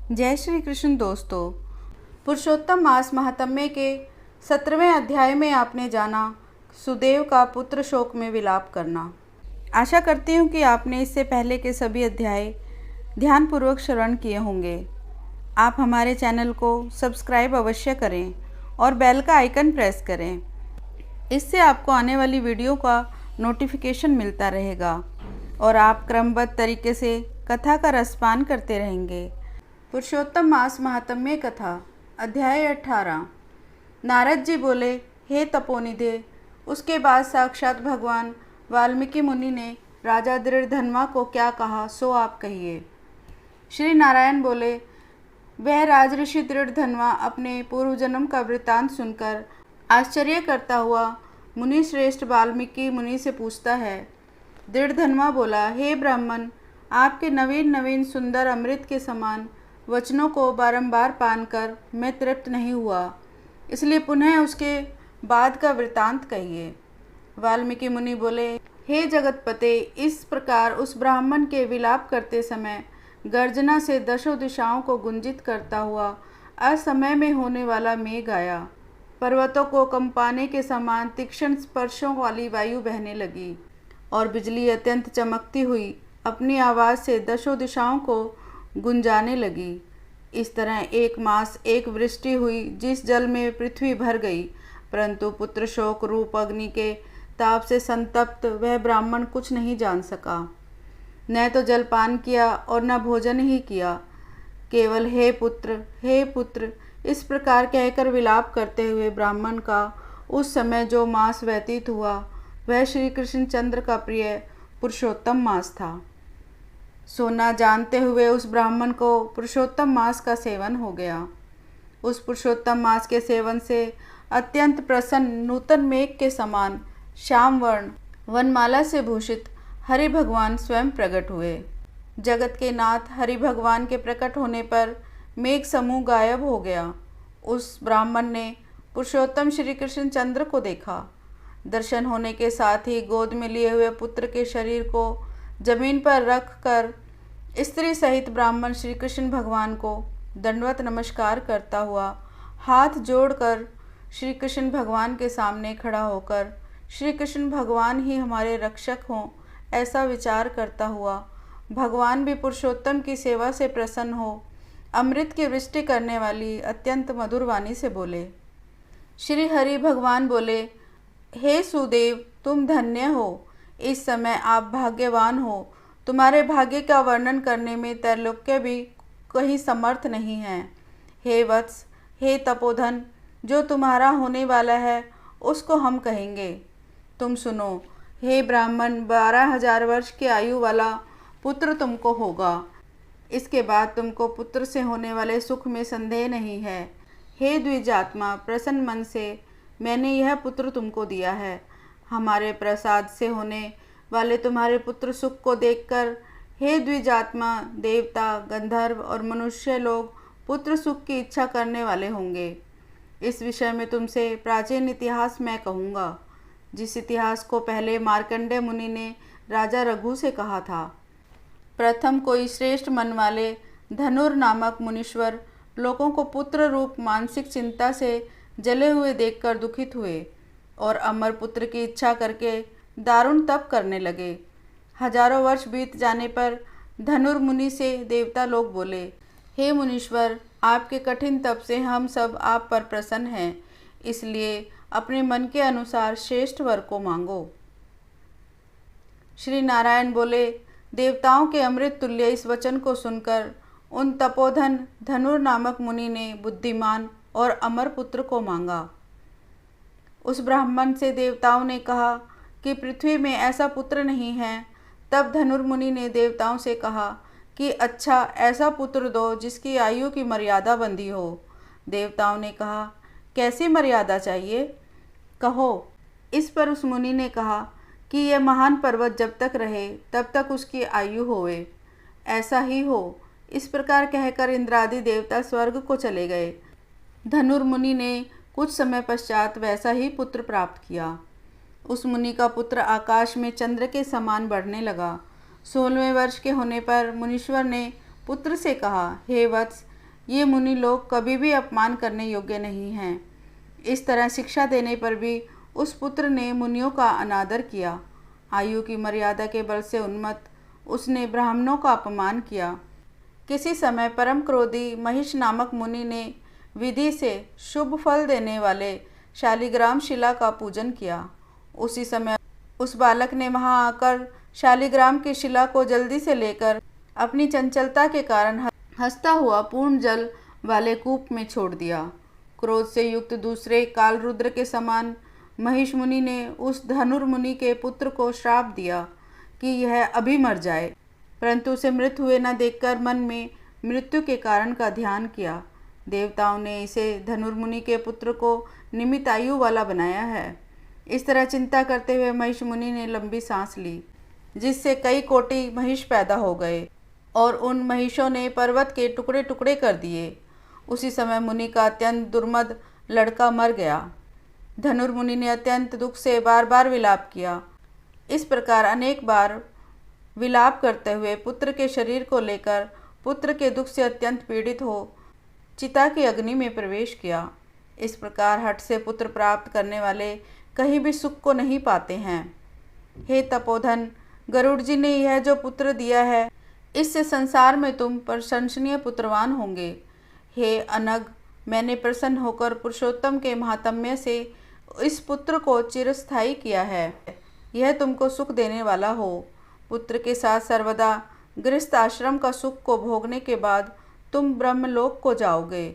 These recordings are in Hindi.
जय श्री कृष्ण दोस्तों। पुरुषोत्तम मास महात्म्य के 17वें अध्याय में आपने जाना सुदेव का पुत्र शोक में विलाप करना। आशा करती हूँ कि आपने इससे पहले के सभी अध्याय ध्यानपूर्वक श्रवण किए होंगे। आप हमारे चैनल को सब्सक्राइब अवश्य करें और बेल का आइकन प्रेस करें। इससे आपको आने वाली वीडियो का नोटिफिकेशन मिलता रहेगा और आप क्रमबद्ध तरीके से कथा का रसपान करते रहेंगे। पुरुषोत्तम मास महात्म्य कथा अध्याय 18। नारद जी बोले, हे तपोनिधे। उसके बाद साक्षात भगवान वाल्मीकि मुनि ने राजा दृढ़धन्वा को क्या कहा सो आप कहिए। श्री नारायण बोले, वह राजऋषि दृढ़धन्वा अपने पूर्व जन्म का वृत्तांत सुनकर आश्चर्य करता हुआ मुनि श्रेष्ठ वाल्मीकि मुनि से पूछता है। दृढ़धन्वा बोला, हे ब्राह्मण, आपके नवीन नवीन सुंदर अमृत के समान वचनों को बारंबार पान कर मैं तृप्त नहीं हुआ, इसलिए पुनः उसके बाद का वृत्तांत कहिए। वाल्मीकि मुनि बोले, हे जगतपते, इस प्रकार उस ब्राह्मण के विलाप करते समय गर्जना से दशों दिशाओं को गुंजित करता हुआ असमय में होने वाला मेघ आया। पर्वतों को कंपाने के समान तीक्ष्ण स्पर्शों वाली वायु बहने लगी और बिजली अत्यंत चमकती हुई अपनी आवाज़ से दशों दिशाओं को गुंजाने लगी। इस तरह एक मास एक वृष्टि हुई जिस जल में पृथ्वी भर गई, परंतु पुत्र शोक रूप अग्नि के ताप से संतप्त वह ब्राह्मण कुछ नहीं जान सका। न तो जलपान किया और न भोजन ही किया, केवल हे पुत्र इस प्रकार कहकर विलाप करते हुए ब्राह्मण का उस समय जो मास व्यतीत हुआ वह श्री कृष्ण चंद्र का प्रिय पुरुषोत्तम मास था। सोना जानते हुए उस ब्राह्मण को पुरुषोत्तम मास का सेवन हो गया। उस पुरुषोत्तम मास के सेवन से अत्यंत प्रसन्न नूतन मेघ के समान श्याम वर्ण वनमाला से भूषित हरि भगवान स्वयं प्रकट हुए। जगत के नाथ हरि भगवान के प्रकट होने पर मेघ समूह गायब हो गया। उस ब्राह्मण ने पुरुषोत्तम श्री कृष्ण चंद्र को देखा। दर्शन होने के साथ ही गोद में लिए हुए पुत्र के शरीर को जमीन पर रख कर स्त्री सहित ब्राह्मण श्री कृष्ण भगवान को दंडवत नमस्कार करता हुआ हाथ जोड़कर श्री कृष्ण भगवान के सामने खड़ा होकर श्री कृष्ण भगवान ही हमारे रक्षक हों ऐसा विचार करता हुआ भगवान भी पुरुषोत्तम की सेवा से प्रसन्न हो अमृत की वृष्टि करने वाली अत्यंत मधुर वाणी से बोले। श्री हरि भगवान बोले, हे सुदेव, तुम धन्य हो। इस समय आप भाग्यवान हो। तुम्हारे भाग्य का वर्णन करने में त्रैलोक्य भी कहीं समर्थ नहीं है। हे वत्स, हे तपोधन, जो तुम्हारा होने वाला है उसको हम कहेंगे। तुम सुनो, हे ब्राह्मण, 12,000 वर्ष की आयु वाला पुत्र तुमको होगा। इसके बाद तुमको पुत्र से होने वाले सुख में संदेह नहीं है। हे द्विजात्मा, प्रसन्न मन से मैंने यह पुत्र तुमको दिया है। हमारे प्रसाद से होने वाले तुम्हारे पुत्र सुख को देखकर हे द्विजात्मा, देवता, गंधर्व और मनुष्य लोग पुत्र सुख की इच्छा करने वाले होंगे। इस विषय में तुमसे प्राचीन इतिहास मैं कहूँगा, जिस इतिहास को पहले मार्कंडेय मुनि ने राजा रघु से कहा था। प्रथम कोई श्रेष्ठ मन वाले धनुर नामक मुनीश्वर लोगों को पुत्र रूप मानसिक चिंता से जले हुए देखकर दुखित हुए और अमर पुत्र की इच्छा करके दारुण तप करने लगे। हजारों वर्ष बीत जाने पर धनुर्मुनि से देवता लोग बोले, हे मुनीश्वर, आपके कठिन तप से हम सब आप पर प्रसन्न हैं, इसलिए अपने मन के अनुसार श्रेष्ठ वर को मांगो। श्री नारायण बोले, देवताओं के अमृत तुल्य इस वचन को सुनकर उन तपोधन धनुर नामक मुनि ने बुद्धिमान और अमर पुत्र को मांगा। उस ब्राह्मण से देवताओं ने कहा कि पृथ्वी में ऐसा पुत्र नहीं है। तब धनुर्मुनि ने देवताओं से कहा कि अच्छा, ऐसा पुत्र दो जिसकी आयु की मर्यादा बंधी हो। देवताओं ने कहा, कैसी मर्यादा चाहिए, कहो। इस पर उस मुनि ने कहा कि यह महान पर्वत जब तक रहे तब तक उसकी आयु होवे, ऐसा ही हो। इस प्रकार कहकर इंद्रादि देवता स्वर्ग को चले गए। धनुर्मुनि ने कुछ समय पश्चात वैसा ही पुत्र प्राप्त किया। उस मुनि का पुत्र आकाश में चंद्र के समान बढ़ने लगा। 16वें वर्ष के होने पर मुनीश्वर ने पुत्र से कहा, हे वत्स, ये मुनि लोग कभी भी अपमान करने योग्य नहीं हैं। इस तरह शिक्षा देने पर भी उस पुत्र ने मुनियों का अनादर किया। आयु की मर्यादा के बल से उन्मत्त उसने ब्राह्मणों का अपमान किया। किसी समय परम क्रोधी महिष नामक मुनि ने विधि से शुभ फल देने वाले शालिग्राम शिला का पूजन किया। उसी समय उस बालक ने वहां आकर शालिग्राम की शिला को जल्दी से लेकर अपनी चंचलता के कारण हंसता हुआ पूर्ण जल वाले कूप में छोड़ दिया। क्रोध से युक्त दूसरे कालरुद्र के समान महिष मुनि ने उस धनुर्मुनि के पुत्र को श्राप दिया कि यह अभी मर जाए, परंतु उसे मृत हुए न देखकर मन में मृत्यु के कारण का ध्यान किया। देवताओं ने इसे धनुर्मुनि के पुत्र को निमित आयु वाला बनाया है। इस तरह चिंता करते हुए महिष मुनि ने लंबी सांस ली, जिससे कई कोटि महिष पैदा हो गए और उन महिषों ने पर्वत के टुकड़े टुकड़े कर दिए। उसी समय मुनि का अत्यंत दुर्मद लड़का मर गया। धनुर्मुनि ने अत्यंत दुख से बार बार विलाप किया। इस प्रकार अनेक बार विलाप करते हुए पुत्र के शरीर को लेकर पुत्र के दुख से अत्यंत पीड़ित हो चिता की अग्नि में प्रवेश किया। इस प्रकार हठ से पुत्र प्राप्त करने वाले कहीं भी सुख को नहीं पाते हैं। हे तपोधन, गरुड़ जी ने यह जो पुत्र दिया है, इससे संसार में तुम प्रशंसनीय पुत्रवान होंगे। हे अनग, मैंने प्रसन्न होकर पुरुषोत्तम के महात्म्य से इस पुत्र को चिरस्थायी किया है। यह तुमको सुख देने वाला हो। पुत्र के साथ सर्वदा गृहस्थ आश्रम का सुख को भोगने के बाद तुम ब्रह्मलोक को जाओगे।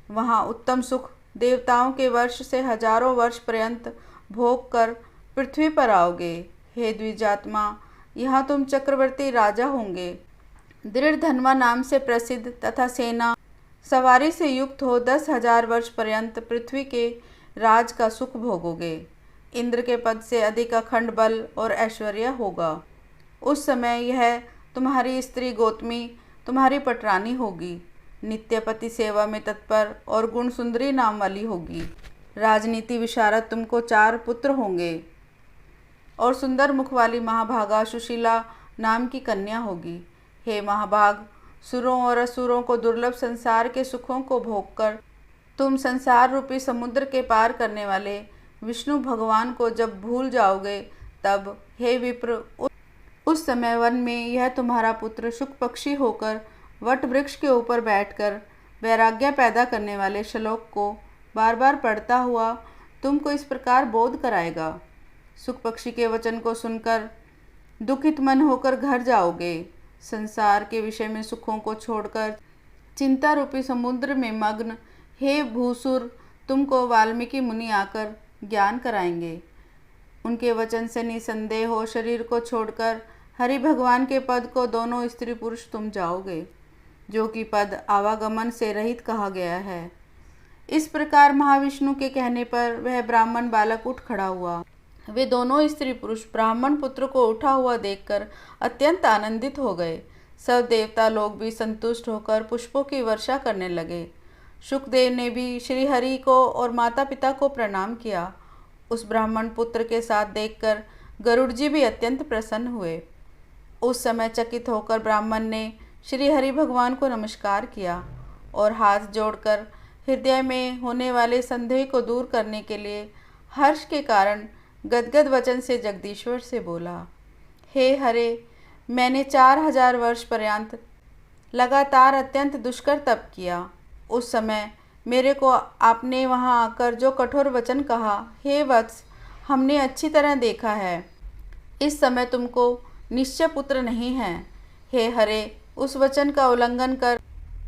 वहाँ उत्तम सुख देवताओं के वर्ष से हजारों वर्ष पर्यंत भोग कर पृथ्वी पर आओगे। हे द्विजात्मा, यहाँ तुम चक्रवर्ती राजा होंगे। दृढ़ धनवा नाम से प्रसिद्ध तथा सेना सवारी से युक्त हो 10,000 वर्ष पर्यंत पृथ्वी के राज का सुख भोगोगे। इंद्र के पद से अधिक अखंड बल और ऐश्वर्य होगा। उस समय यह तुम्हारी स्त्री गौतमी तुम्हारी पटरानी होगी। नित्य पति सेवा में तत्पर और गुण सुंदरी नाम वाली होगी। राजनीति विशारद तुमको 4 पुत्र होंगे और सुंदर मुख वाली महाभागा सुशीला नाम की कन्या होगी। हे महाभाग, सुरों और असुरों को दुर्लभ संसार के सुखों को भोगकर तुम संसार रूपी समुद्र के पार करने वाले विष्णु भगवान को जब भूल जाओगे, तब हे विप्र, उस समय वन में यह तुम्हारा पुत्र शुक पक्षी होकर वट वृक्ष के ऊपर बैठकर वैराग्य पैदा करने वाले श्लोक को बार बार पढ़ता हुआ तुमको इस प्रकार बोध कराएगा। सुख पक्षी के वचन को सुनकर दुखित मन होकर घर जाओगे। संसार के विषय में सुखों को छोड़कर चिंता रूपी समुद्र में मग्न हे भूसुर, तुमको वाल्मीकि मुनि आकर ज्ञान कराएंगे। उनके वचन से निसंदेह हो शरीर को छोड़कर हरि भगवान के पद को दोनों स्त्री पुरुष तुम जाओगे, जो कि पद आवागमन से रहित कहा गया है। इस प्रकार महाविष्णु के कहने पर वह ब्राह्मण बालक उठ खड़ा हुआ। वे दोनों स्त्री पुरुष ब्राह्मण पुत्र को उठा हुआ देखकर अत्यंत आनंदित हो गए। सब देवता लोग भी संतुष्ट होकर पुष्पों की वर्षा करने लगे। शुकदेव ने भी श्री हरि को और माता पिता को प्रणाम किया। उस ब्राह्मण पुत्र के साथ देखकर गरुड़ जी भी अत्यंत प्रसन्न हुए। उस समय चकित होकर ब्राह्मण ने श्री हरि भगवान को नमस्कार किया और हाथ जोड़कर हृदय में होने वाले संदेह को दूर करने के लिए हर्ष के कारण गदगद वचन से जगदीश्वर से बोला, हे हरे, मैंने 4000 वर्ष पर्यंत लगातार अत्यंत दुष्कर तप किया। उस समय मेरे को आपने वहां आकर जो कठोर वचन कहा, हे वत्स, हमने अच्छी तरह देखा है। इस समय तुमको निश्चय पुत्र नहीं है। हे हरे, उस वचन का उल्लंघन कर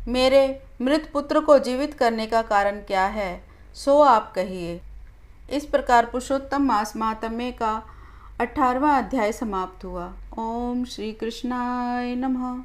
मेरे मृत पुत्र को जीवित करने का कारण क्या है, सो आप कहिए। इस प्रकार पुरुषोत्तम मास महात्म्य का 18वां अध्याय समाप्त हुआ। ओम श्री कृष्णाय नमः।